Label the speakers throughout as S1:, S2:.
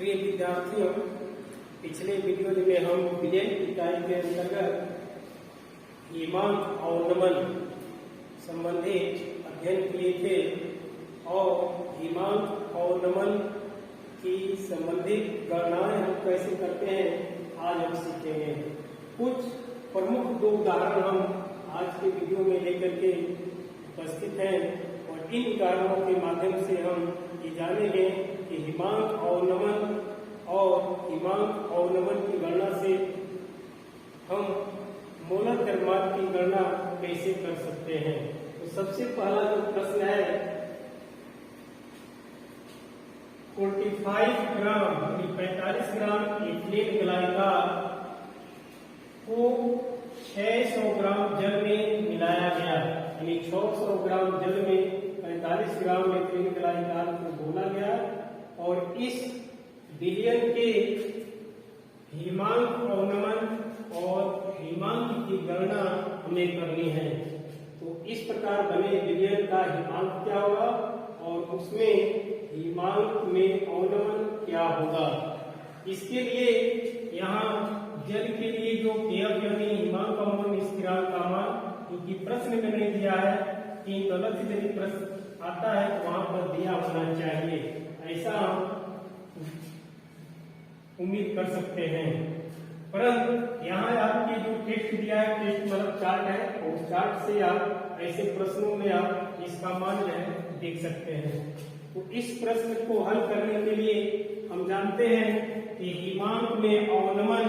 S1: प्रिय विद्यार्थियों, पिछले वीडियो में हम विजय इकाई के अंतर्गत हिमांक और नमन संबंधी अध्ययन किए थे और हिमांक और नमन की संबंधित गणनाएं हम कैसे करते हैं आज हम सीखेंगे। कुछ प्रमुख दो उदाहरण हम आज के वीडियो में लेकर के उपस्थित हैं और इन उदाहरणों के माध्यम से हम ये जानेंगे कि हिमांक और नमन की गणना से हम मोलर द्रव्यमान की गणना कैसे कर सकते हैं। तो सबसे पहला जो प्रश्न है 45 ग्राम इथिलीन ग्लाइकॉल को 600 ग्राम जल में मिलाया गया, यानी 600 ग्राम जल में 45 ग्राम इथिलीन ग्लाइकॉल को घोला गया और इस विलयन के हिमांक और नमन और हिमांक की गणना हमें करनी है। तो इस प्रकार बने विलयन का हिमांक क्या होगा और उसमें हिमांक में अवनमन क्या होगा। इसके लिए यहाँ जल के लिए जो केएफ यानी हिमांक अवनमन स्थिरांक का मान, क्योंकि प्रश्न में नहीं दिया है कि गलत यदि प्रश्न आता है तो वहां पर दिया होना चाहिए, ऐसा हम उम्मीद कर सकते हैं। परंतु यहाँ आपके जो टेक्स्ट दिया है, टेक्स्ट मतलब चार्ट है, और उस चार्ट से आप ऐसे प्रश्नों में आप इसका मान जो है देख सकते हैं। तो इस प्रश्न को हल करने के लिए हम जानते हैं कि हिमांक में अवनमन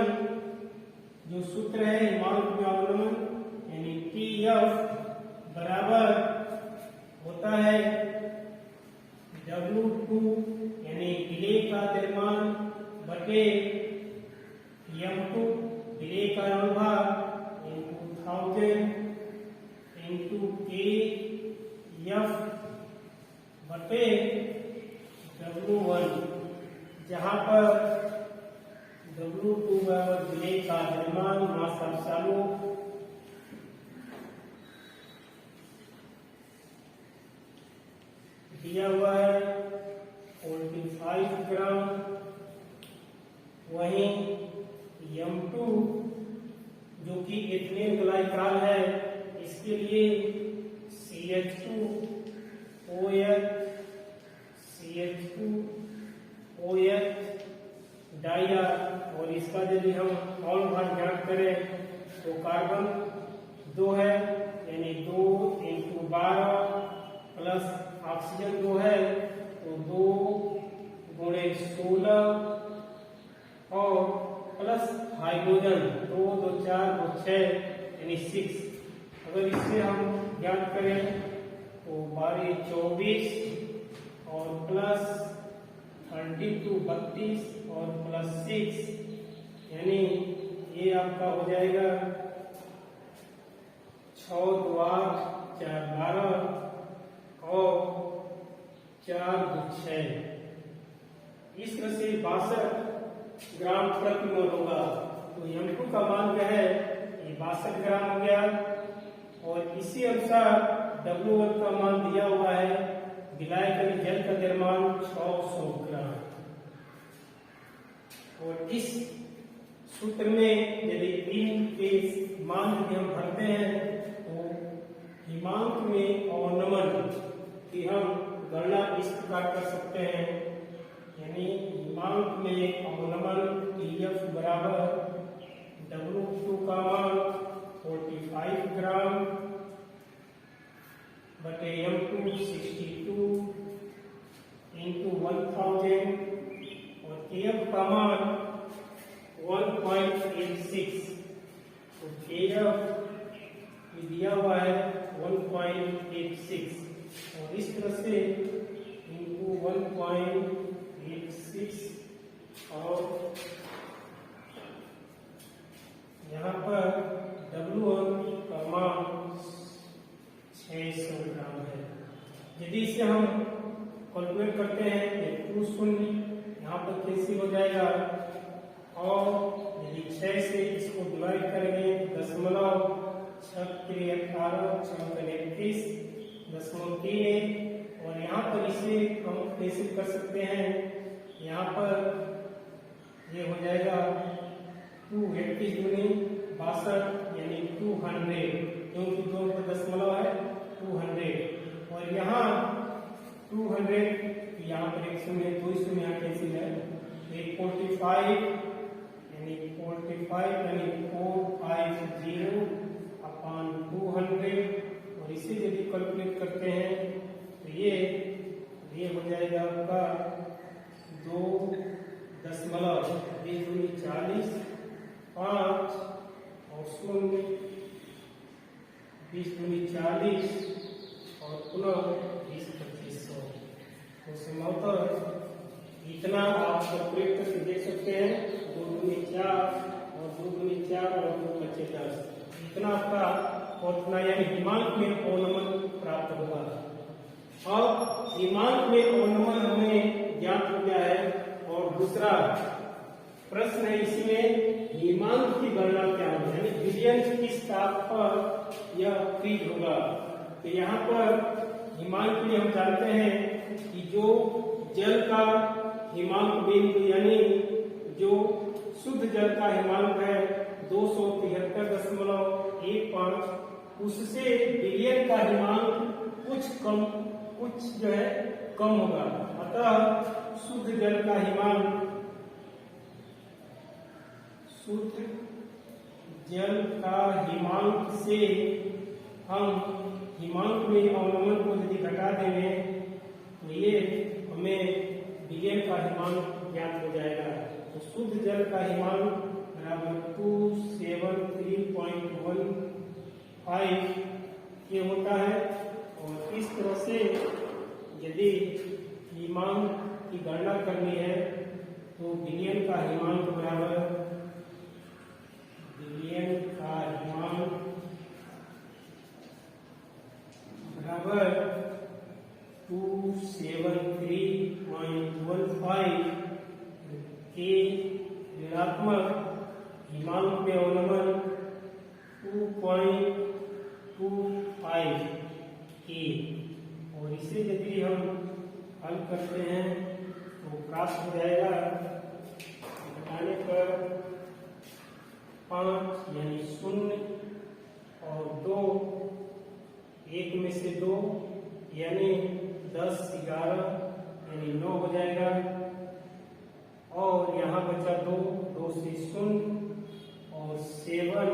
S1: जो सूत्र है, हिमांक में अवनमन यानी TF बराबर होता है W2 यानी विलेय का द्रव्यमान बटे M2 विलेय का अनुभाग into 1000 into KF बटे W1, जहां पर W2 विलेय का द्रव्यमान मास ऑफ सॉल्यूट दिया हुआ है 45 ग्राम, वहीं M2 जो कि इथिलीन ग्लाइकॉल है, इसके लिए CH2OH डाइया, और इसका यदि हम और भाग ज्ञात करें तो कार्बन 2 है यानी 2 × 12 प्लस ऑक्सीजन 2 है तो 2 × 16 और प्लस हाइड्रोजन 2 2 4 2 6 यानी 6। अगर इससे हम ज्ञात करें तो 12 24 और प्लस 32 32 और प्लस 6 यानी ये आपका हो जाएगा 6 2 8 4 12 और 4 2 6। इस तरह से 62 ग्राम प्रति मोल होगा। तो M2 का मान क्या है, ये 62 ग्राम हो गया और इसी अनुसार W1 का मान दिया हुआ है, विलायक जल का द्रव्यमान 600 ग्राम। और इस सूत्र में यदि इन के मान यदि हम भरते हैं तो हिमांक में अवनमन की हम गणना इस प्रकार कर सकते हैं, यानी हिमांक में अवनमन TF बराबर W2 का मान 45 ग्राम बटे M2 62 into 1000 और KF का मान 1.86। तो KF दिया हुआ है 1.86 और इस तरह से into 1.86 और यहाँ पर W1 का मान 600 ग्राम है। यदि इसे हम कैलकुलेट करते हैं तो 2 शून्य यहाँ पर कैंसिल हो जाएगा और यदि 6 से इसको डिवाइड करेंगे 0.6 18 6 31 और यहाँ पर इसे हम कैंसिल कर सकते हैं यहाँ पर ये हो जाएगा 238 दूनी 62 यानी 200, क्योंकि 2 पर दशमलव है 200। और यहाँ 200 यहाँ पर एक शून्य 2 शून्य यहाँ कैंसिल है, 45 यानी 450 अपॉन 200। और इसे यदि कैलकुलेट करते हैं तो ये हो जाएगा आपका 2.40 5 और 0 20 दूनी 40 और पुनः 20 2500। तो संभवतः इतना आप कैलकुलेट करके देख सकते हैं। 2 दूनी 4 और 2 दूनी 4 और 2 बचे 10, इतना आपका उतना यानी हिमांक में अवनमन प्राप्त होगा। और हिमांक में अवनमन हमें ज्ञात हो गया है। और दूसरा प्रश्न है इसमें हिमांक की गणना क्या होगी, यानी विलयन किस ताप पर यह क्रिय होगा। तो यहाँ पर हिमांक में हम जानते हैं कि जो जल का हिमांक बिंदु यानी जो शुद्ध जल का हिमांक है 273.15, उससे विलयन का हिमांक कुछ जो है कम होगा। अतः शुद्ध जल का हिमांक से हम हिमांक में अवनमन को यदि घटा देंगे तो ये हमें विलयन का हिमांक ज्ञात हो जाएगा। तो शुद्ध जल का हिमांक बराबर 273.15 ये होता है। और इस तरह से यदि हिमांक की गणना करनी है तो विलयन का हिमांक बराबर 273.15 के ऋणात्मक हिमांक में अवनमन 2.25 के। और इसे यदि हम हल करते हैं तो प्राप्त हो जाएगा घटाने पर 5 यानी 0 और 2 1 में से 2 यानी 10 11 यानी 9 हो जाएगा। और यहाँ बचा 2 से 0 और 7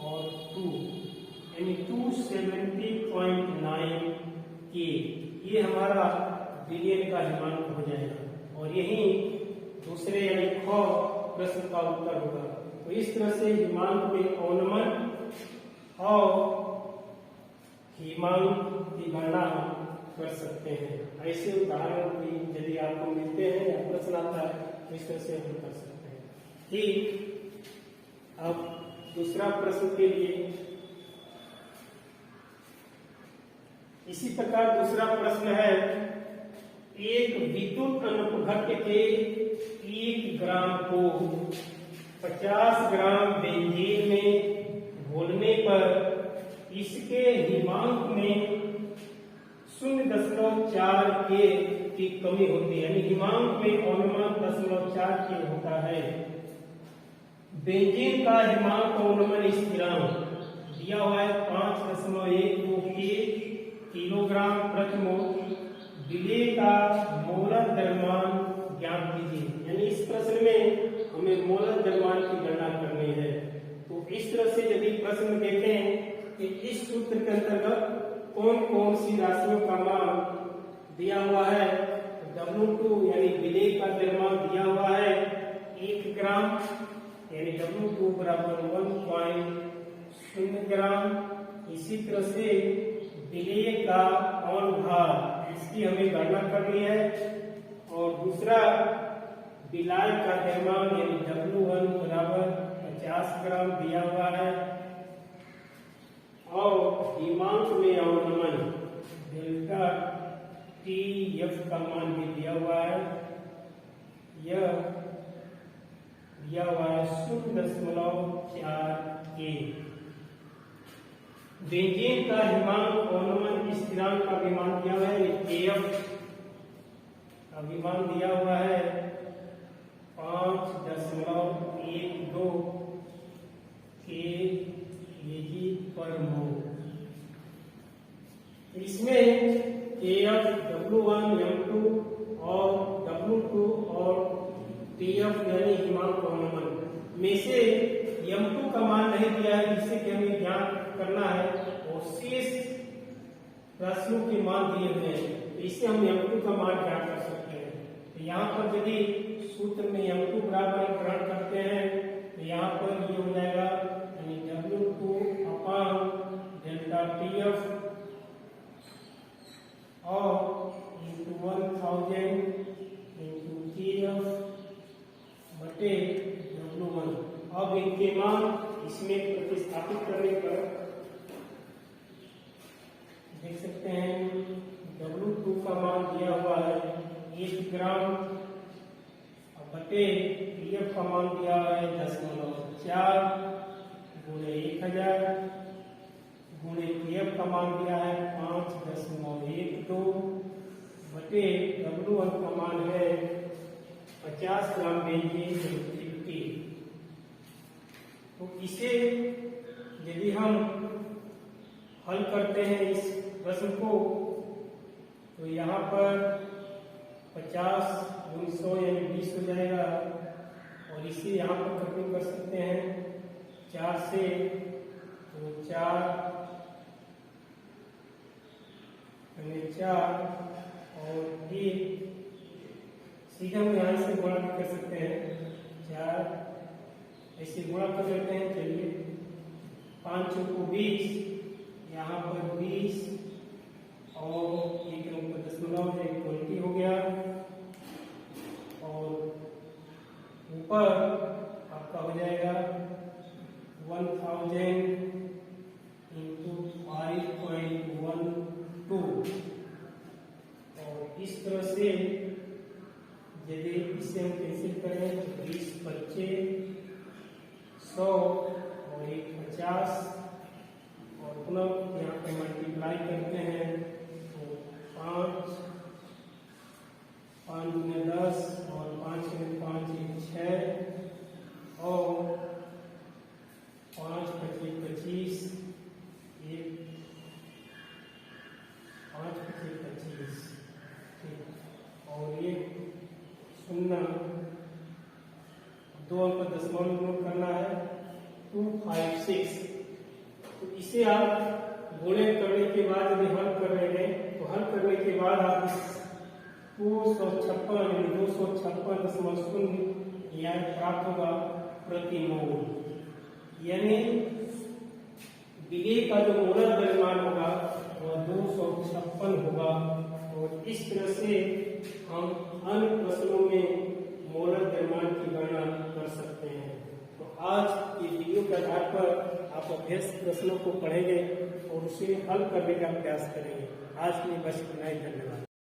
S1: और 2 यानी 270.9 के। ये हमारा विलयन का हिमांक हो जाएगा। और यही दूसरे यानी ख प्रश्न का उत्तर होगा। तो इस तरह से हिमांक में अवनमन और हिमांक की गणना कर सकते हैं। ऐसे उदाहरण भी यदि आपको मिलते हैं या प्रश्न आता है तो इस तरह से हम कर सकते हैं। ठीक, अब दूसरा प्रश्न के लिए इसी प्रकार दूसरा प्रश्न है, एक विद्युत अनुपघट्य के 1 ग्राम को 50 ग्राम बेंजीन में घोलने पर इसके हिमांक में 0.4 की कमी होती है, यानी हिमांक में अवनमन 0.4 के होता है। बेंजीन का हिमांक अवनमन स्थिरांक दिया हुआ है 5.12 किलोग्राम प्रति मोल। विलय का मोलर द्रव्यमान ज्ञात कीजिए, यानी इस प्रश्न में हमें मोलर द्रव्यमान की गणना करनी है। तो इस तरह से यदि प्रश्न देखें कि इस सूत्र के अंतर्गत कौन कौन सी राशियों का मान दिया हुआ है, W2 यानी विलय का द्रव्यमान दिया हुआ है 1 ग्राम यानी W2 बराबर 1.0 ग्राम। इसी तरह से विलय का अनुभार इसकी हमें गणना करनी है। और दूसरा विलाय का द्रव्यमान यानी W1 बराबर 50 ग्राम दिया हुआ है। और हिमांक में अवनमन डेल्टा TF का मान भी दिया हुआ है, यह दिया हुआ है 0.4 के। बेंजीन का हिमांक अवनमन स्थिरांक का भी मान दिया हुआ है KF। अब अभी मान दिया हुआ है 5.12 kg/mol। इसमें KF W1 M2 और W2 और TF यानी हिमांक अनुमान में से M2 का मान नहीं दिया है, जिससे कि हमें ज्ञान करना है, और शेष राशियों के मान दिए हुए हैं, तो इससे हम M2 का मान ज्ञात कर सकते हैं। तो यहाँ पर यदि सूत्र में M2 बराबर ग्रहण करते हैं तो यहाँ पर ये हो जाएगा यानी W2 अपान डेल्टा TF और इंटू 1000 इंटू TF बटे W1। अब इनके मान इसमें प्रतिस्थापित करने पर देख सकते हैं W2 का मान दिया हुआ है 1 ग्राम बटे TF का मान दिया हुआ है 0.4 गुणे 1000 गुणे TF का मान दिया है 5.12 बटे W1 का मान है 50 ग्राम बेंजीन 50। तो इसे यदि हम हल करते हैं इस प्रश्न को, तो यहाँ पर 50 गुणे 100 यानी 20 हो जाएगा, और इसे यहाँ पर कटिंग कर सकते हैं 4 से, तो 4 और 1 सीधा हम यहाँ से गुणा भी कर सकते हैं, 4 ऐसे गुणा कर लेते हैं। चलिए 5 को 20, यहाँ पर 20 और 1 नंबर 20 हो गया, और ऊपर आपका हो जाएगा 1000 इंटू 5.12, और इस तरह से यदि इसे हम कैंसिल करें तो 20 बच्चे 100 और 1 50, और पुनः यहाँ पे मल्टीप्लाई करते हैं तो 5 में 10 और 5 में 5 6 और 5 25 25 5 25 25, और ये 0 2 अंक दशमलव नोट करना है 256। तो इसे आप गुणे करने के बाद यदि हल कर रहे हैं तो हल करने के बाद आप 256.0 यह प्राप्त होगा प्रति मोल, यानी विलेय का जो मोलर द्रव्यमान होगा वह 256 होगा। और इस तरह से हम अन्य प्रश्नों में मोलर द्रव्यमान की गणना कर सकते हैं। तो आज ये वीडियो के आधार पर आप अभ्यास प्रश्नों को पढ़ेंगे और उसे हल करने का प्रयास करेंगे। आज के लिए बस इतना ही, धन्यवाद।